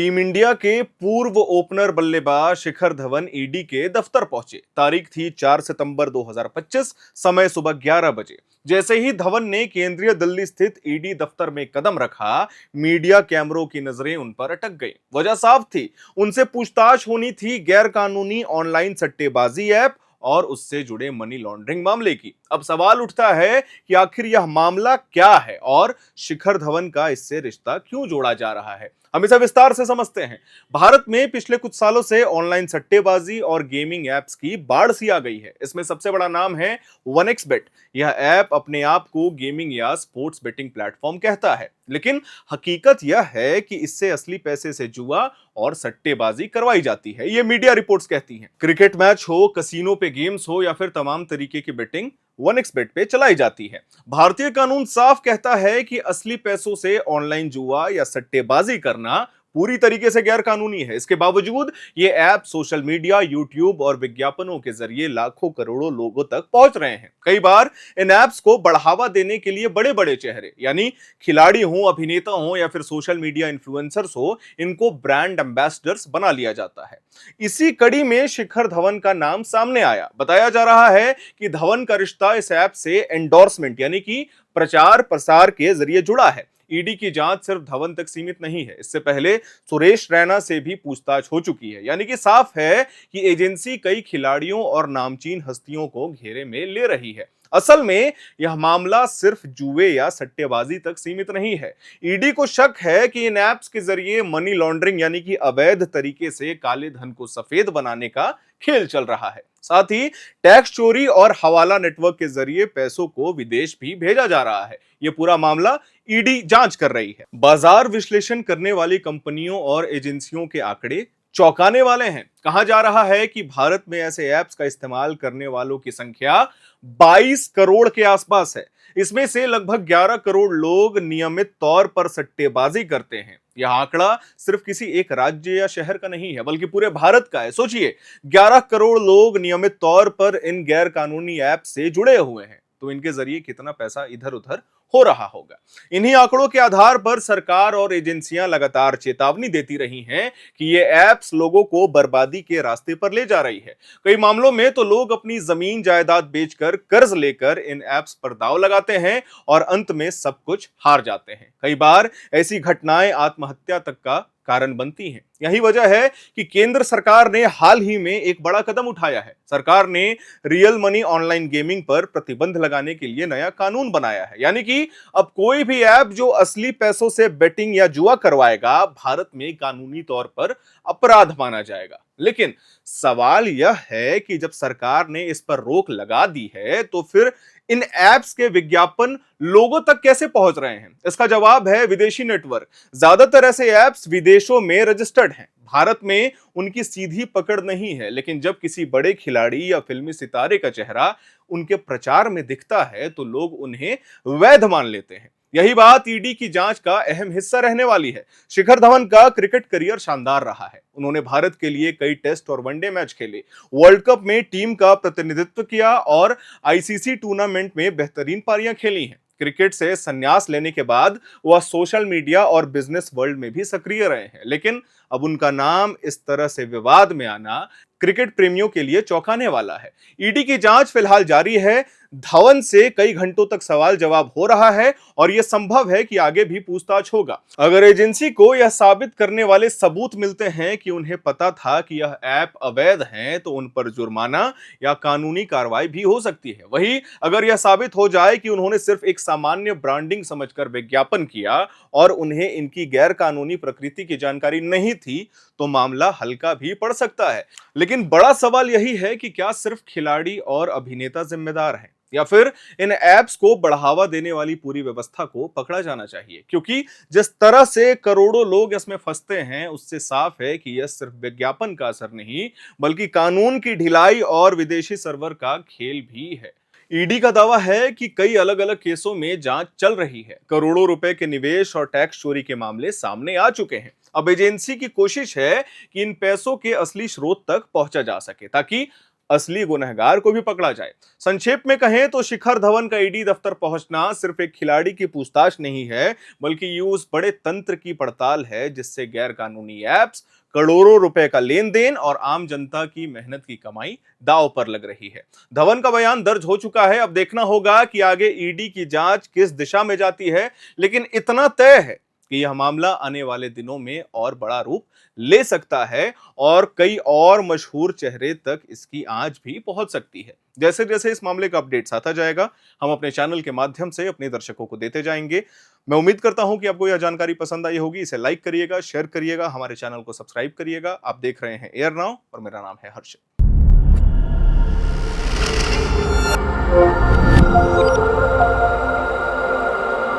Team India के पूर्व opener बल्लेबाज शिखर धवन ईडी के दफ्तर पहुंचे। तारीख थी 4 सितंबर 2025, समय सुबह 11 बजे। जैसे ही धवन ने केंद्रीय दिल्ली स्थित ईडी दफ्तर में कदम रखा, मीडिया कैमरों की नजरें उन पर अटक गईं। वजह साफ थी, उनसे पूछताछ होनी थी गैर कानूनी ऑनलाइन सट्टेबाजी ऐप और उससे जुड़े मनी लॉन्ड्रिंग मामले की। अब सवाल उठता है कि आखिर यह मामला क्या है और शिखर धवन का इससे रिश्ता क्यों जोड़ा जा रहा है। हम इसे विस्तार से समझते हैं। भारत में पिछले कुछ सालों से ऑनलाइन सट्टेबाजी और गेमिंग एप्स की बाढ़ सी आ गई है। इसमें सबसे बड़ा नाम है 1xBet। यह ऐप अपने आप को गेमिंग या स्पोर्ट्स बेटिंग प्लेटफॉर्म कहता है, लेकिन हकीकत यह है कि इससे असली पैसे से जुआ और सट्टेबाजी करवाई जाती है, ये मीडिया रिपोर्ट्स कहती हैं। क्रिकेट मैच हो, कसिनो पे गेम्स हो या फिर तमाम तरीके की बेटिंग 1xBet पे चलाई जाती है। भारतीय कानून साफ कहता है कि असली पैसों से ऑनलाइन जुआ या सट्टेबाजी करना पूरी तरीके से गैर कानूनी है। इसके बावजूद ये ऐप सोशल मीडिया, यूट्यूब और विज्ञापनों के जरिए लाखों करोड़ों लोगों तक पहुंच रहे हैं। कई बार इन ऐप्स को बढ़ावा देने के लिए बड़े बड़े चेहरे यानी खिलाड़ी हो, अभिनेता हो या फिर सोशल मीडिया इन्फ्लुएंसर्स हो, इनको ब्रांड एम्बेसडर्स बना लिया जाता है। इसी कड़ी में शिखर धवन का नाम सामने आया। बताया जा रहा है कि धवन का रिश्ता इस ऐप से एंडोर्समेंट यानी कि प्रचार प्रसार के जरिए जुड़ा है। ईडी की जांच सिर्फ धवन तक सीमित नहीं है, इससे पहले सुरेश रैना से भी पूछताछ हो चुकी है। यानी कि साफ है कि एजेंसी कई खिलाड़ियों और नामचीन हस्तियों को घेरे में ले रही है। असल में यह मामला सिर्फ जुए या सट्टेबाजी तक सीमित नहीं है। ईडी को शक है कि इन ऐप्स के जरिए मनी लॉन्ड्रिंग यानी कि अवैध तरीके से काले धन को सफेद बनाने का खेल चल रहा है। साथ ही टैक्स चोरी और हवाला नेटवर्क के जरिए पैसों को विदेश भी भेजा जा रहा है। यह पूरा मामला ईडी जांच कर रही है। बाजार विश्लेषण करने वाली कंपनियों और एजेंसियों के आंकड़े चौंकाने वाले हैं। कहा जा रहा है कि भारत में ऐसे ऐप्स का इस्तेमाल करने वालों की संख्या 22 करोड़ के आसपास है। इसमें से लगभग 11 करोड़ लोग नियमित तौर पर सट्टेबाजी करते हैं। यह आंकड़ा सिर्फ किसी एक राज्य या शहर का नहीं है, बल्कि पूरे भारत का है। सोचिए, 11 करोड़ लोग नियमित तौर पर इन गैर कानूनी ऐप से जुड़े हुए हैं, तो इनके जरिए कितना पैसा इधर उधर हो रहा होगा। इन्हीं आंकड़ों के आधार पर सरकार और एजेंसियां लगातार चेतावनी देती रही हैं कि ये ऐप्स लोगों को बर्बादी के रास्ते पर ले जा रही है। कई मामलों में तो लोग अपनी जमीन जायदाद बेचकर कर्ज लेकर इन ऐप्स पर दांव लगाते हैं और अंत में सब कुछ हार जाते हैं। कई बार ऐसी घटनाएं आत्महत्या तक का कारण बनती हैं। यही वजह है कि केंद्र सरकार ने हाल ही में एक बड़ा कदम उठाया है। सरकार ने रियल मनी ऑनलाइन गेमिंग पर प्रतिबंध लगाने के लिए नया कानून बनाया है। यानी कि अब कोई भी ऐप जो असली पैसों से बेटिंग या जुआ करवाएगा, भारत में कानूनी तौर पर अपराध माना जाएगा। लेकिन सवाल यह है कि जब सरकार ने इस पर रोक लगा दी है, तो फिर इन ऐप्स के विज्ञापन लोगों तक कैसे पहुंच रहे हैं? इसका जवाब है विदेशी नेटवर्क। ज्यादातर ऐसे ऐप्स विदेशों में रजिस्टर्ड हैं। भारत में उनकी सीधी पकड़ नहीं है, लेकिन जब किसी बड़े खिलाड़ी या फिल्मी सितारे का चेहरा उनके प्रचार में दिखता है, तो लोग उन्हें वैध मान लेते हैं। यही बात ईडी की जांच का अहम हिस्सा रहने वाली है। शिखर धवन का क्रिकेट करियर शानदार रहा है। उन्होंने भारत के लिए कई टेस्ट और वनडे मैच खेले, वर्ल्ड कप में टीम का प्रतिनिधित्व किया और आईसीसी टूर्नामेंट में बेहतरीन पारियां खेली हैं। क्रिकेट से संन्यास लेने के बाद वह सोशल मीडिया और बिजनेस वर्ल्ड में भी सक्रिय रहे हैं, लेकिन अब उनका नाम इस तरह से विवाद में आना क्रिकेट प्रेमियों के लिए चौंकाने वाला है। ईडी की जांच फिलहाल जारी है। धवन से कई घंटों तक सवाल जवाब हो रहा है और यह संभव है कि आगे भी पूछताछ होगा। अगर एजेंसी को यह साबित करने वाले सबूत मिलते हैं कि उन्हें पता था कि यह ऐप अवैध हैं, तो उन पर जुर्माना या कानूनी कार्रवाई भी हो सकती है। वहीं अगर यह साबित हो जाए कि उन्होंने सिर्फ एक सामान्य ब्रांडिंग समझकर विज्ञापन किया और उन्हें इनकी गैर कानूनी प्रकृति की जानकारी नहीं थी, तो मामला हल्का भी पड़ सकता है। लेकिन बड़ा सवाल यही है कि क्या सिर्फ खिलाड़ी और अभिनेता जिम्मेदार हैं, या फिर इन ऐप्स को बढ़ावा देने वाली पूरी व्यवस्था को पकड़ा जाना चाहिए? क्योंकि जिस तरह से करोड़ों लोग इसमें फंसते हैं, उससे साफ है कि यह सिर्फ विज्ञापन का असर नहीं, बल्कि कानून की ढिलाई और विदेशी सर्वर का खेल भी है। ईडी का दावा है कि कई अलग अलग केसों में जांच चल रही है। करोड़ों रुपए के निवेश और टैक्स चोरी के मामले सामने आ चुके हैं। अब एजेंसी की कोशिश है कि इन पैसों के असली स्रोत तक पहुंचा जा सके, ताकि असली गुनहगार को भी पकड़ा जाए। संक्षेप में कहें तो शिखर धवन का ईडी दफ्तर पहुंचना सिर्फ एक खिलाड़ी की पूछताछ नहीं है, बल्कि ये उस बड़े तंत्र की पड़ताल है जिससे गैर कानूनी ऐप्स, करोड़ों रुपए का लेन देन और आम जनता की मेहनत की कमाई दांव पर लग रही है। धवन का बयान दर्ज हो चुका है, अब देखना होगा कि आगे ईडी की जांच किस दिशा में जाती है, लेकिन इतना तय है कि यह मामला आने वाले दिनों में और बड़ा रूप ले सकता है और कई और मशहूर चेहरे तक इसकी आंच भी पहुंच सकती है। जैसे जैसे इस मामले का अपडेट्स आता जाएगा, हम अपने चैनल के माध्यम से अपने दर्शकों को देते जाएंगे। मैं उम्मीद करता हूं कि आपको यह जानकारी पसंद आई होगी। इसे लाइक करिएगा, शेयर करिएगा, हमारे चैनल को सब्सक्राइब करिएगा। आप देख रहे हैं एयर नाउ और मेरा नाम है हर्ष।